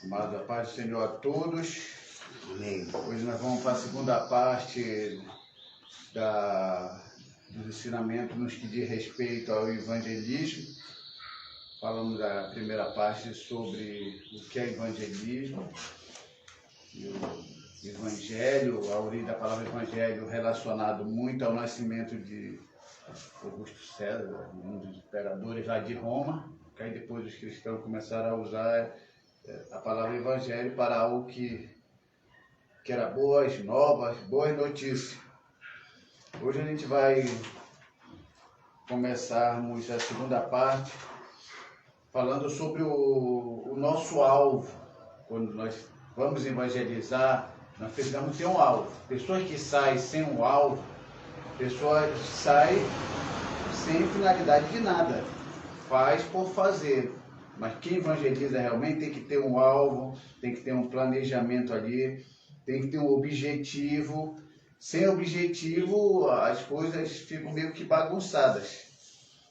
Amado, a paz do Senhor a todos. Amém. Hoje nós vamos para a segunda parte dos ensinamentos nos que diz respeito ao evangelismo. Falamos da primeira parte sobre o que é evangelismo. E o evangelho, a origem da palavra evangelho relacionado muito ao nascimento de Augusto César, um dos imperadores lá de Roma, que aí depois os cristãos começaram a usar a palavra evangelho para algo que era boas novas, boas notícias. Hoje a gente vai começarmos a segunda parte falando sobre o nosso alvo. Quando nós vamos evangelizar, nós precisamos ter um alvo. Pessoas que saem sem um alvo, pessoas saem sem finalidade de nada, faz por fazer. Mas quem evangeliza realmente tem que ter um alvo, tem que ter um planejamento ali, tem que ter um objetivo. Sem objetivo, as coisas ficam meio que bagunçadas.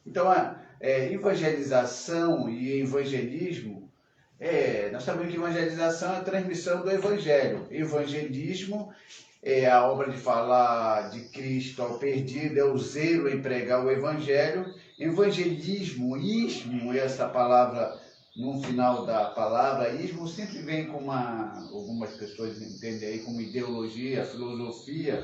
Então, evangelização e evangelismo, nós sabemos que evangelização é a transmissão do evangelho. Evangelismo é a obra de falar de Cristo ao perdido, é o zelo em pregar o evangelho. Evangelismo, ismo, essa palavra, no final da palavra, ismo sempre vem com algumas pessoas entendem aí como ideologia, filosofia.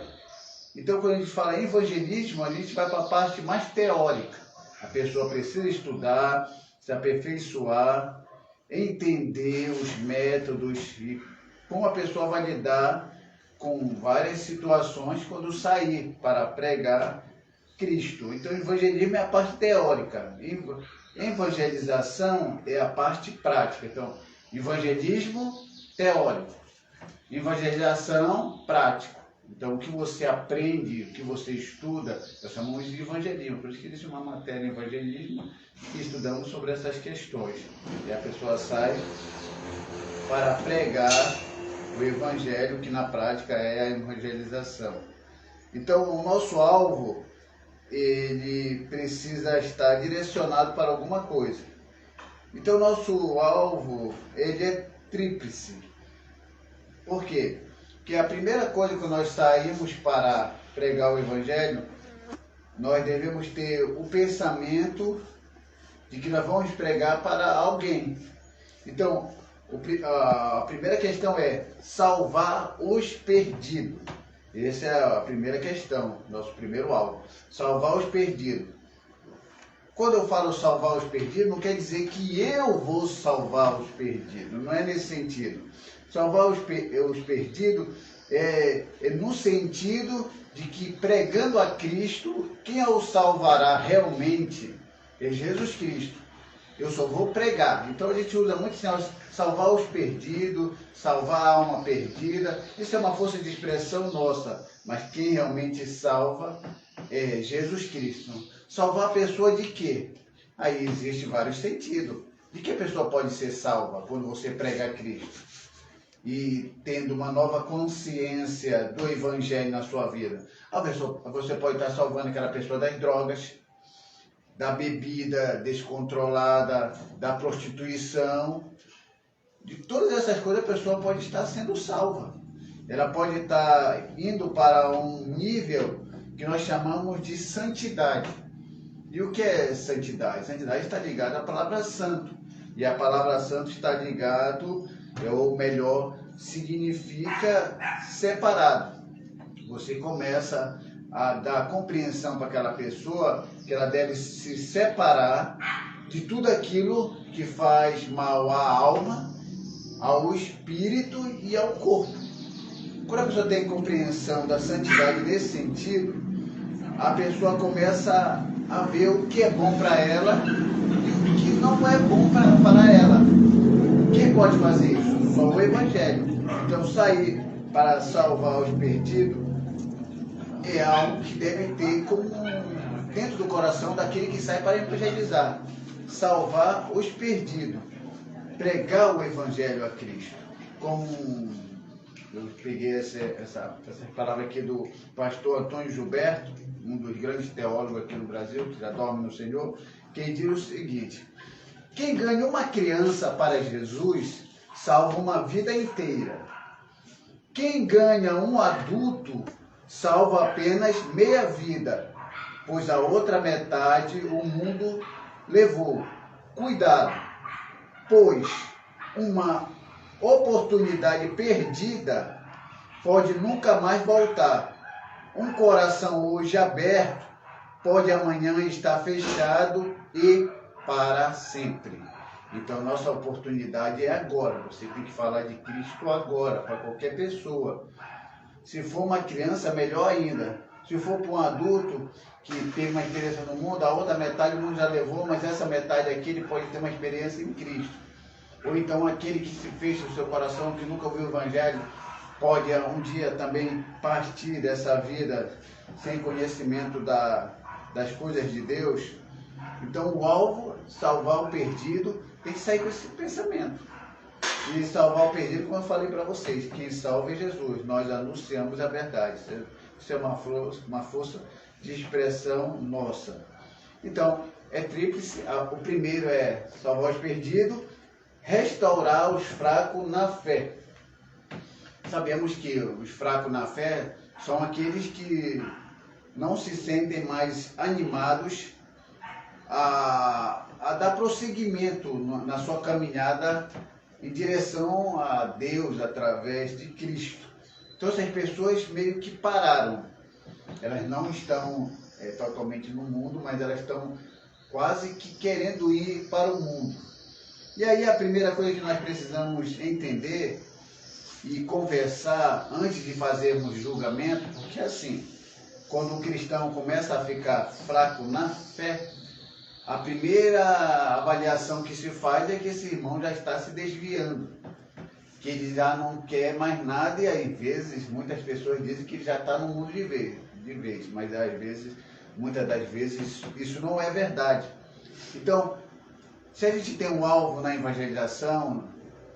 Então, quando a gente fala evangelismo, a gente vai para a parte mais teórica. A pessoa precisa estudar, se aperfeiçoar, entender os métodos e como a pessoa vai lidar com várias situações quando sair para pregar Cristo. Então, o evangelismo é a parte teórica. Evangelização é a parte prática. Então, evangelismo teórico, evangelização prático. Então, o que você aprende, o que você estuda, nós chamamos de evangelismo. Por isso que existe uma matéria em evangelismo e estudamos sobre essas questões. E a pessoa sai para pregar o evangelho, que na prática é a evangelização. Então, o nosso alvo, ele precisa estar direcionado para alguma coisa. Então, nosso alvo, ele é tríplice. Por quê? Porque a primeira coisa que nós saímos para pregar o evangelho, nós devemos ter o pensamento de que nós vamos pregar para alguém. Então, a primeira questão é salvar os perdidos. Essa é a primeira questão, nosso primeiro alvo. Salvar os perdidos. Quando eu falo salvar os perdidos, não quer dizer que eu vou salvar os perdidos. Não é nesse sentido. Salvar os perdidos é no sentido de que pregando a Cristo, quem o salvará realmente é Jesus Cristo. Eu só vou pregar. Então a gente usa muito assim, salvar os perdidos, salvar a alma perdida. Isso é uma força de expressão nossa. Mas quem realmente salva é Jesus Cristo. Salvar a pessoa de quê? Aí existe vários sentidos. De que a pessoa pode ser salva quando você prega a Cristo? E tendo uma nova consciência do Evangelho na sua vida. Você pode estar salvando aquela pessoa das drogas, da bebida descontrolada, da prostituição. De todas essas coisas a pessoa pode estar sendo salva. Ela pode estar indo para um nível que nós chamamos de santidade. E o que é santidade? Santidade está ligada à palavra santo. E a palavra santo está ligado, ou melhor, significa separado. Você começa a dar compreensão para aquela pessoa que ela deve se separar de tudo aquilo que faz mal à alma, ao espírito e ao corpo. Quando a pessoa tem compreensão da santidade nesse sentido, a pessoa começa a ver o que é bom para ela e o que não é bom para ela. Quem pode fazer isso? Só o Evangelho. Então, sair para salvar os perdidos é algo que deve ter como dentro do coração daquele que sai para evangelizar. Salvar os perdidos. Pregar o Evangelho a Cristo. Como eu peguei essa palavra aqui do pastor Antônio Gilberto, um dos grandes teólogos aqui no Brasil, que já dorme no Senhor, que diz o seguinte: quem ganha uma criança para Jesus salva uma vida inteira. Quem ganha um adulto salva apenas meia vida, pois a outra metade o mundo levou. Cuidado, pois uma oportunidade perdida pode nunca mais voltar. Um coração hoje aberto pode amanhã estar fechado e para sempre. Então, nossa oportunidade é agora. Você tem que falar de Cristo agora, para qualquer pessoa. Se for uma criança, melhor ainda. Se for para um adulto que tem uma experiência no mundo, a outra metade o mundo já levou, mas essa metade aqui ele pode ter uma experiência em Cristo. Ou então aquele que se fecha no seu coração, que nunca ouviu o Evangelho, pode um dia também partir dessa vida sem conhecimento das coisas de Deus. Então o alvo, salvar o perdido, tem que sair com esse pensamento. E salvar o perdido, como eu falei para vocês, quem salva é Jesus. Nós anunciamos a verdade. Isso é uma força de expressão nossa. Então, é tríplice. O primeiro é salvar os perdidos, restaurar os fracos na fé. Sabemos que os fracos na fé são aqueles que não se sentem mais animados a dar prosseguimento na sua caminhada em direção a Deus através de Cristo. Então essas pessoas meio que pararam. Elas não estão totalmente no mundo, mas elas estão quase que querendo ir para o mundo. E aí a primeira coisa que nós precisamos entender e conversar antes de fazermos julgamento, porque assim, quando um cristão começa a ficar fraco na fé, a primeira avaliação que se faz é que esse irmão já está se desviando, que ele já não quer mais nada, e às vezes, muitas pessoas dizem que ele já está no mundo de vez, mas às vezes, muitas das vezes, isso não é verdade. Então, se a gente tem um alvo na evangelização,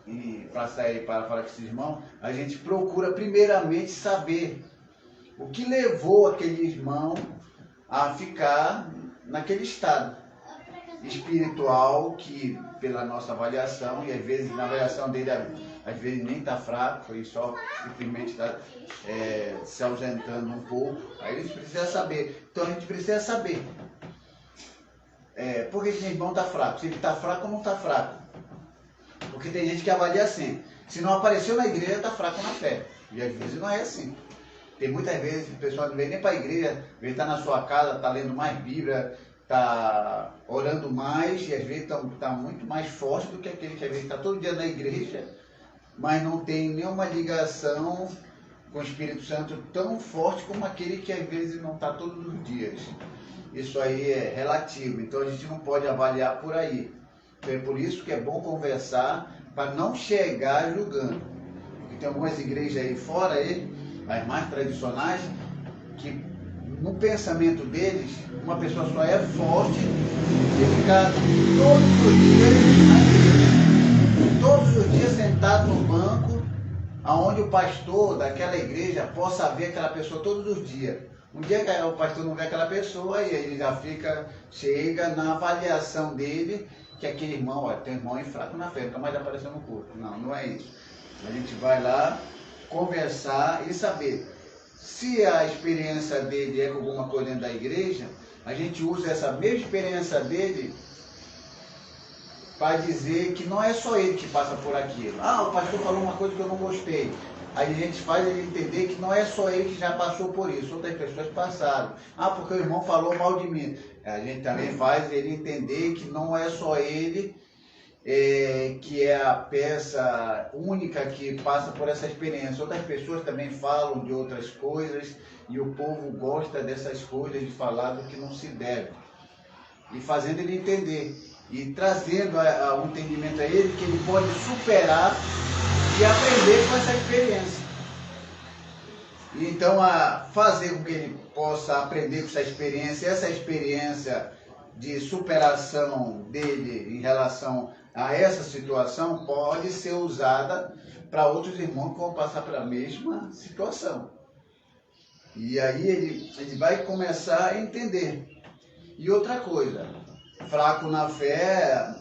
e para sair para falar com esse irmão, a gente procura primeiramente saber o que levou aquele irmão a ficar naquele estado espiritual, que pela nossa avaliação, e às vezes na avaliação dele, às vezes nem está fraco, ele só simplesmente está se ausentando um pouco. Aí a gente precisa saber. Então a gente precisa saber por que esse irmão está fraco, se ele está fraco ou não está fraco. Porque tem gente que avalia assim, se não apareceu na igreja, está fraco na fé. E às vezes não é assim. Tem muitas vezes o pessoal não vem nem para a igreja, ele está na sua casa, está lendo mais Bíblia, está orando mais, e às vezes está muito mais forte do que aquele que às vezes está todo dia na igreja, mas não tem nenhuma ligação com o Espírito Santo tão forte como aquele que às vezes não está todos os dias. Isso aí é relativo, então a gente não pode avaliar por aí. Então é por isso que é bom conversar, para não chegar julgando. Porque tem algumas igrejas aí fora, as mais tradicionais, que no pensamento deles, uma pessoa só é forte e ficar todos os dias na igreja. Todos os dias sentado no banco, aonde o pastor daquela igreja possa ver aquela pessoa todos os dias. Um dia que o pastor não vê aquela pessoa, e ele já chega na avaliação dele, que aquele irmão, tem um irmão fraco na fé, nunca mais apareceu no culto. Não, não é isso. A gente vai lá conversar e saber. Se a experiência dele é com alguma coisa dentro da igreja, a gente usa essa mesma experiência dele para dizer que não é só ele que passa por aquilo. O pastor falou uma coisa que eu não gostei. Aí a gente faz ele entender que não é só ele que já passou por isso, outras pessoas passaram. Porque o irmão falou mal de mim. A gente também faz ele entender que não é só ele que é a peça única que passa por essa experiência. Outras pessoas também falam de outras coisas, e o povo gosta dessas coisas, de falar do que não se deve. E fazendo ele entender, e trazendo o entendimento a ele, que ele pode superar e aprender com essa experiência. E então, fazer com que ele possa aprender com essa experiência de superação dele em relação a essa situação pode ser usada para outros irmãos que vão passar pela mesma situação. E aí ele vai começar a entender. E outra coisa, fraco na fé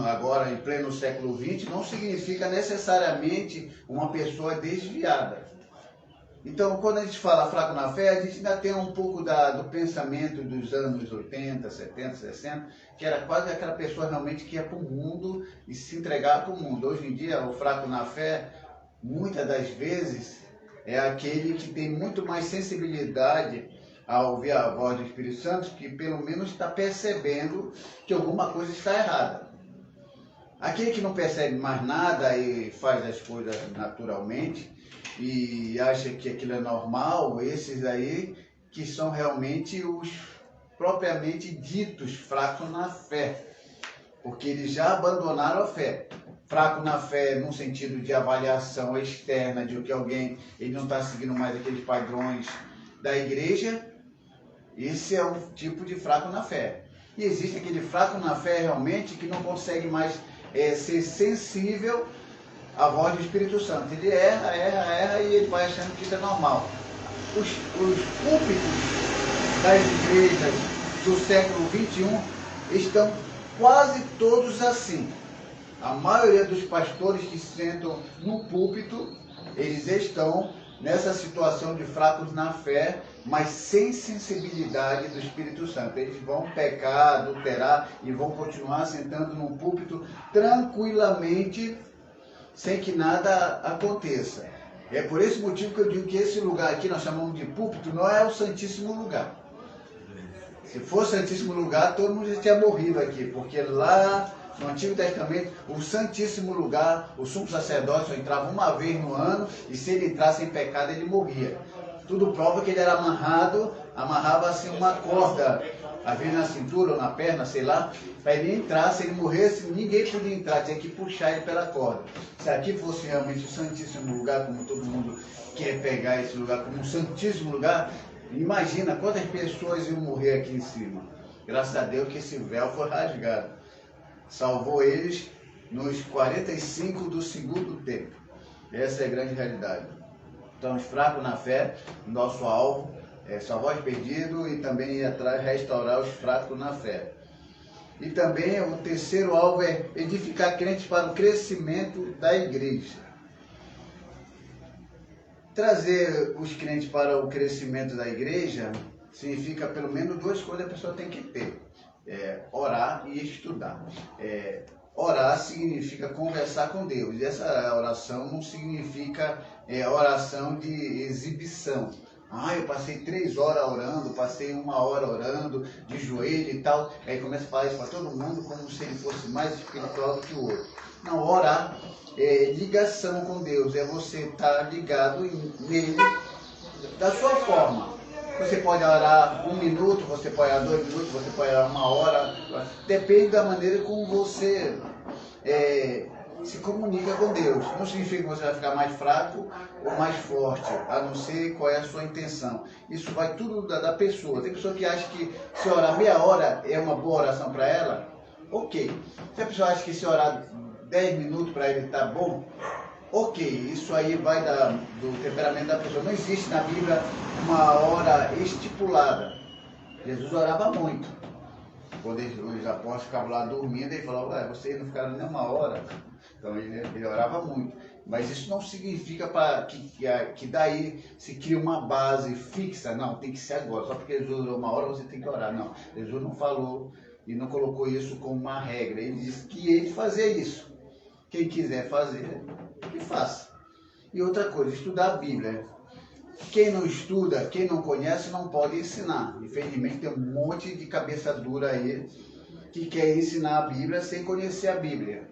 agora em pleno século XX, não significa necessariamente uma pessoa desviada. Então, quando a gente fala fraco na fé, a gente ainda tem um pouco do pensamento dos anos 80, 70, 60, que era quase aquela pessoa realmente que ia para o mundo e se entregava para o mundo. Hoje em dia, o fraco na fé, muitas das vezes, é aquele que tem muito mais sensibilidade ao ouvir a voz do Espírito Santo, que pelo menos está percebendo que alguma coisa está errada. Aquele que não percebe mais nada e faz as coisas naturalmente e acha que aquilo é normal, esses aí que são realmente os propriamente ditos fracos na fé, porque eles já abandonaram a fé. Fraco na fé no sentido de avaliação externa, de que alguém ele não está seguindo mais aqueles padrões da igreja. Esse é um tipo de fraco na fé. E existe aquele fraco na fé realmente que não consegue mais ser sensível à voz do Espírito Santo. Ele erra e ele vai achando que isso é normal. Os púlpitos das igrejas do século XXI estão quase todos assim. A maioria dos pastores que sentam no púlpito, eles estão nessa situação de fracos na fé, mas sem sensibilidade do Espírito Santo. Eles vão pecar, adulterar e vão continuar sentando no púlpito tranquilamente, sem que nada aconteça. É por esse motivo que eu digo que esse lugar aqui, nós chamamos de púlpito, não é o Santíssimo Lugar. Se fosse o Santíssimo Lugar, todo mundo já tinha morrido aqui, porque lá no Antigo Testamento, o Santíssimo Lugar, o sumo sacerdote só entrava uma vez no ano, e se ele entrasse em pecado, ele morria. Tudo prova que ele era amarrava assim uma corda, às vezes na cintura ou na perna, sei lá, para ele entrar. Se ele morresse, ninguém podia entrar, tinha que puxar ele pela corda. Se aqui fosse realmente o Santíssimo Lugar, como todo mundo quer pegar esse lugar como um Santíssimo Lugar, imagina quantas pessoas iam morrer aqui em cima. Graças a Deus que esse véu foi rasgado. Salvou eles nos 45 do segundo tempo. Essa é a grande realidade. Então, os fracos na fé, nosso alvo é salvar os perdidos e também ir atrás restaurar os fracos na fé. E também o terceiro alvo é edificar crentes para o crescimento da igreja. Trazer os crentes para o crescimento da igreja significa pelo menos duas coisas que a pessoa tem que ter. Orar e estudar. Orar significa conversar com Deus. E essa oração não significa oração de exibição. Eu passei 3 horas orando, passei 1 hora orando, de joelho e tal. Aí começa a falar isso para todo mundo como se ele fosse mais espiritual do que o outro. Não, orar é ligação com Deus. É você estar ligado nele da sua forma. Você pode orar 1 minuto, você pode orar 2 minutos, você pode orar 1 hora. Depende da maneira como você se comunica com Deus. Não significa que você vai ficar mais fraco ou mais forte, a não ser qual é a sua intenção. Isso vai tudo da pessoa. Tem pessoa que acha que se orar meia hora é uma boa oração para ela. Ok. Se a pessoa acha que se orar 10 minutos para ele está bom, ok, isso aí vai do temperamento da pessoa. Não existe na Bíblia uma hora estipulada. Jesus orava muito. Quando os apóstolos ficavam lá dormindo, ele falou, vocês não ficaram nem 1 hora. Então ele orava muito. Mas isso não significa que daí se cria uma base fixa. Não, tem que ser agora. Só porque Jesus orou 1 hora, você tem que orar. Não, Jesus não falou e não colocou isso como uma regra. Ele disse que ele fazia isso. Quem quiser fazer, que faça. E outra coisa, estudar a Bíblia. Quem não estuda, quem não conhece, não pode ensinar. Infelizmente tem um monte de cabeça dura aí que quer ensinar a Bíblia sem conhecer a Bíblia.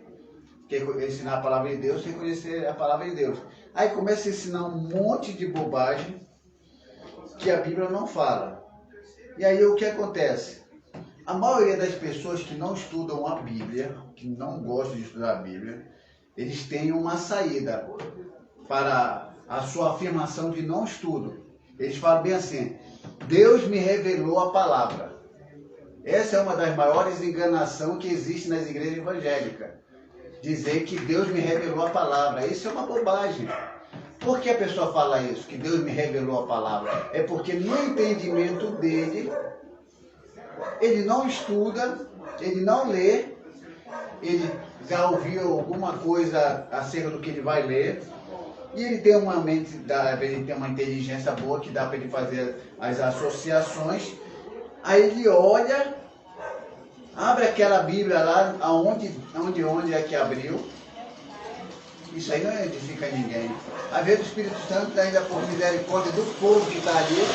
Quer ensinar a palavra de Deus sem conhecer a palavra de Deus. Aí começa a ensinar um monte de bobagem que a Bíblia não fala. E aí o que acontece? A maioria das pessoas que não estudam a Bíblia, que não gostam de estudar a Bíblia, eles têm uma saída para a sua afirmação de não estudo. Eles falam bem assim, Deus me revelou a palavra. Essa é uma das maiores enganações que existe nas igrejas evangélicas. Dizer que Deus me revelou a palavra. Isso é uma bobagem. Por que a pessoa fala isso, que Deus me revelou a palavra? É porque no entendimento dele, ele não estuda, ele não lê, ele já ouviu alguma coisa acerca do que ele vai ler, e ele tem uma mente, ele tem uma inteligência boa que dá para ele fazer as associações. Aí ele olha, abre aquela Bíblia lá, onde é que abriu. Isso aí não edifica ninguém. Às vezes o Espírito Santo ainda por misericórdia do povo que está ali.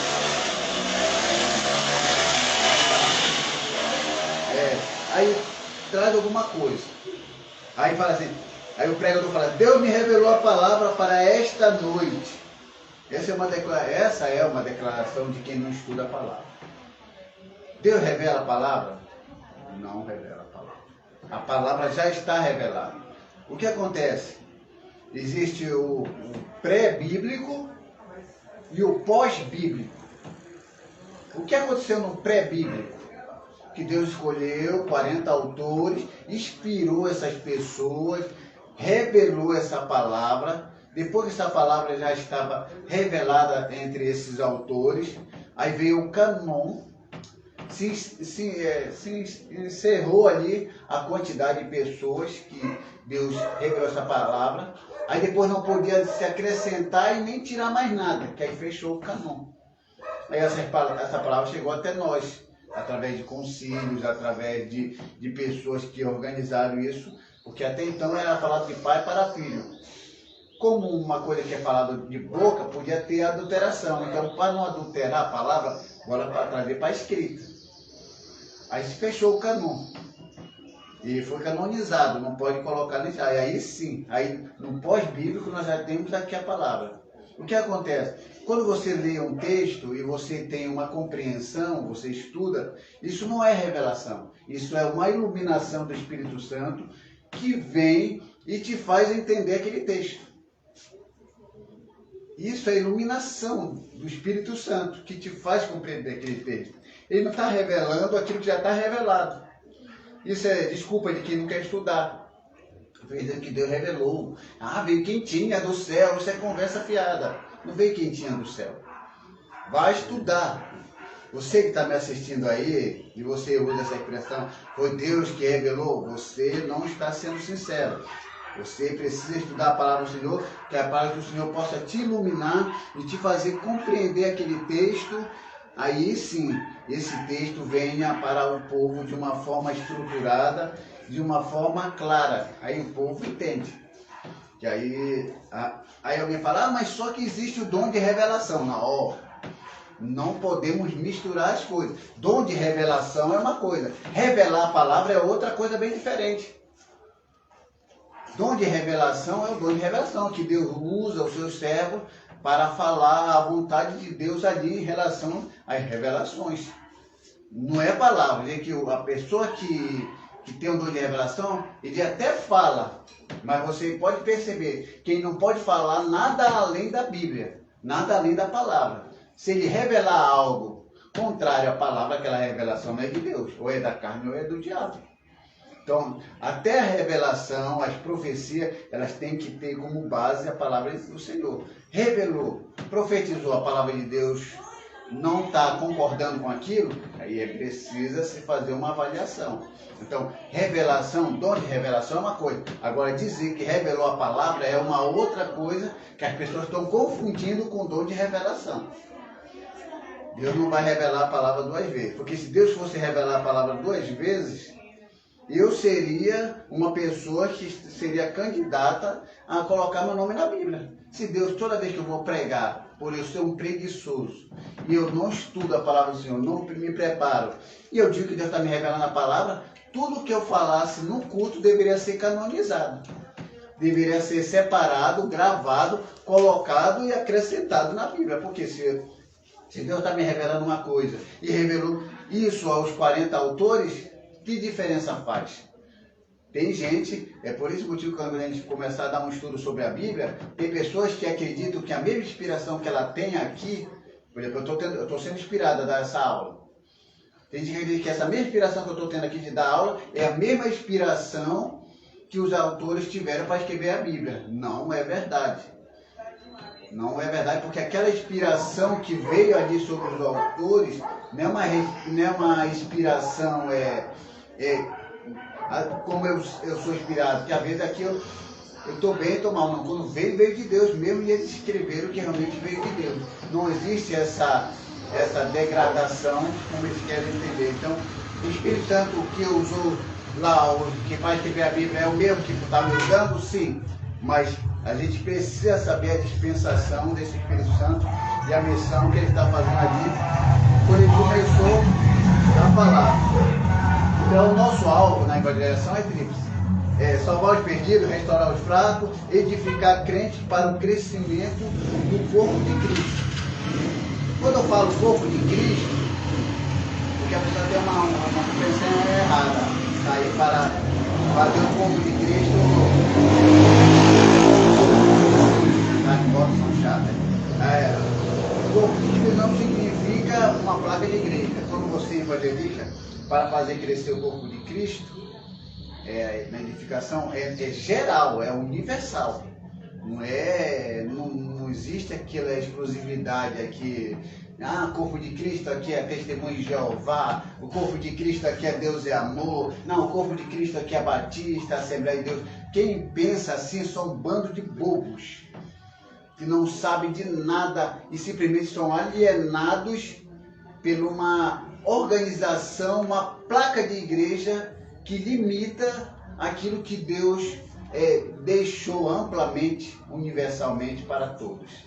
Aí traz alguma coisa. Aí fala assim, aí o pregador fala, Deus me revelou a palavra para esta noite. Essa é uma declaração de quem não estuda a palavra. Deus revela a palavra? Não revela a palavra. A palavra já está revelada. O que acontece? Existe o pré-bíblico e o pós-bíblico. O que aconteceu no pré-bíblico? Que Deus escolheu 40 autores, inspirou essas pessoas, revelou essa palavra. Depois que essa palavra já estava revelada entre esses autores, aí veio o canon, se encerrou ali a quantidade de pessoas que Deus revelou essa palavra. Aí depois não podia se acrescentar e nem tirar mais nada, que aí fechou o canon. Aí essa palavra chegou até nós, através de concílios, através de pessoas que organizaram isso, porque até então era falado de pai para filho. Como uma coisa que é falada de boca, podia ter adulteração. Então, para não adulterar a palavra, agora para trazer para a escrita. Aí se fechou o canon. E foi canonizado, não pode colocar nesse. Aí sim, aí no pós-bíblico nós já temos aqui a palavra. O que acontece? Quando você lê um texto e você tem uma compreensão, você estuda, isso não é revelação. Isso é uma iluminação do Espírito Santo que vem e te faz entender aquele texto. Isso é iluminação do Espírito Santo que te faz compreender aquele texto. Ele não está revelando aquilo que já está revelado. Isso é desculpa de quem não quer estudar. Veja que Deus revelou. Ah, veio quentinha do céu, isso é conversa fiada. Não veio quentinha do céu. Vai estudar. Você que está me assistindo aí, e você usa essa expressão, foi Deus que revelou, você não está sendo sincero. Você precisa estudar a palavra do Senhor, que é a palavra que o Senhor possa te iluminar e te fazer compreender aquele texto. Aí sim, esse texto venha para o povo de uma forma estruturada, de uma forma clara. Aí o povo entende. Que aí alguém fala, mas só que existe o dom de revelação. Não podemos misturar as coisas. Dom de revelação é uma coisa. Revelar a palavra é outra coisa bem diferente. Dom de revelação é o dom de revelação, que Deus usa os seus servos para falar a vontade de Deus ali em relação às revelações. Não é palavra, é que a pessoa que tem um dom de revelação, ele até fala, mas você pode perceber que ele não pode falar nada além da Bíblia, nada além da palavra. Se ele revelar algo contrário à palavra, aquela revelação não é de Deus, ou é da carne ou é do diabo. Então, até a revelação, as profecias, elas têm que ter como base a palavra do Senhor. Revelou, profetizou a palavra de Deus, não está concordando com aquilo, aí precisa se fazer uma avaliação. Então, revelação, dom de revelação é uma coisa. Agora, dizer que revelou a palavra é uma outra coisa que as pessoas estão confundindo com dom de revelação. Deus não vai revelar a palavra duas vezes, porque se Deus fosse revelar a palavra duas vezes, eu seria uma pessoa que seria candidata a colocar meu nome na Bíblia. Se Deus, toda vez que eu vou pregar, por eu ser um preguiçoso, e eu não estudo a palavra do Senhor, não me preparo, e eu digo que Deus está me revelando a palavra, tudo que eu falasse no culto deveria ser canonizado. Deveria ser separado, gravado, colocado e acrescentado na Bíblia. Porque se Deus está me revelando uma coisa e revelou isso aos 40 autores, que diferença faz? Tem gente, é por esse motivo que quando a gente começar a dar um estudo sobre a Bíblia, tem pessoas que acreditam que a mesma inspiração que ela tem aqui, por exemplo, eu estou sendo inspirado a dar essa aula. Tem gente que acredita que essa mesma inspiração que eu estou tendo aqui de dar aula é a mesma inspiração que os autores tiveram para escrever a Bíblia. Não é verdade. Não é verdade, porque aquela inspiração que veio ali sobre os autores não é uma inspiração como eu sou inspirado, porque às vezes aqui eu estou bem, estou mal. Não, quando veio de Deus mesmo, e eles escreveram que realmente veio de Deus. Não existe essa degradação como eles querem entender. Então, o Espírito Santo que usou lá, o que vai escrever a Bíblia, é o mesmo que está me usando? Sim. Mas a gente precisa saber a dispensação desse Espírito Santo e a missão que ele está fazendo ali, quando ele começou a falar. Então, o nosso alvo na evangelização é tríplice. Salvar os perdidos, restaurar os fracos, edificar crentes para o crescimento do corpo de Cristo. Quando eu falo corpo de Cristo, porque a pessoa tem uma compreensão errada. Aí para fazer o corpo de Cristo, as fotos são chatas. O corpo de Cristo não significa uma placa de igreja. Quando você evangeliza, para fazer crescer o corpo de Cristo, na edificação, é geral, é universal. Não existe aquela exclusividade aqui. Corpo de Cristo aqui é testemunho de Jeová, o corpo de Cristo aqui é Deus é amor, não, o corpo de Cristo aqui é Batista, Assembleia de Deus. Quem pensa assim são um bando de bobos, que não sabem de nada e simplesmente são alienados por uma organização, uma placa de igreja que limita aquilo que Deus deixou amplamente, universalmente para todos.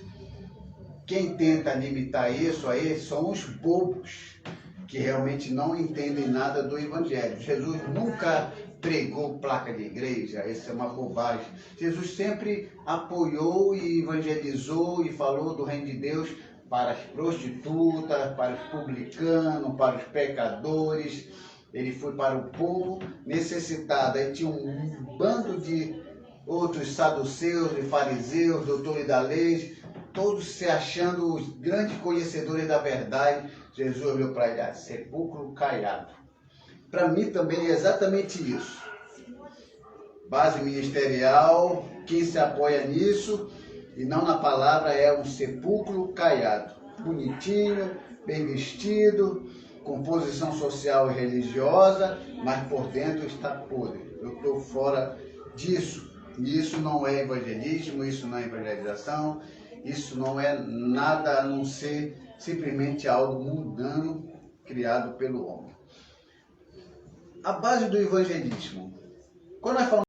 Quem tenta limitar isso aí são os bobos, que realmente não entendem nada do Evangelho. Jesus nunca pregou placa de igreja, isso é uma bobagem. Jesus sempre apoiou e evangelizou e falou do reino de Deus para as prostitutas, para os publicanos, para os pecadores. Ele foi para o povo necessitado. Aí tinha um bando de outros saduceus e fariseus, doutores da lei, todos se achando os grandes conhecedores da verdade. Jesus olhou para ele, sepulcro caiado. Para mim também é exatamente isso. Base ministerial, quem se apoia nisso e não na palavra é um sepulcro caiado. Bonitinho, bem vestido, com posição social e religiosa, mas por dentro está podre. Eu estou fora disso. Isso não é evangelismo, isso não é evangelização, isso não é nada a não ser simplesmente algo mundano criado pelo homem. A base do evangelismo. Quando nós falamos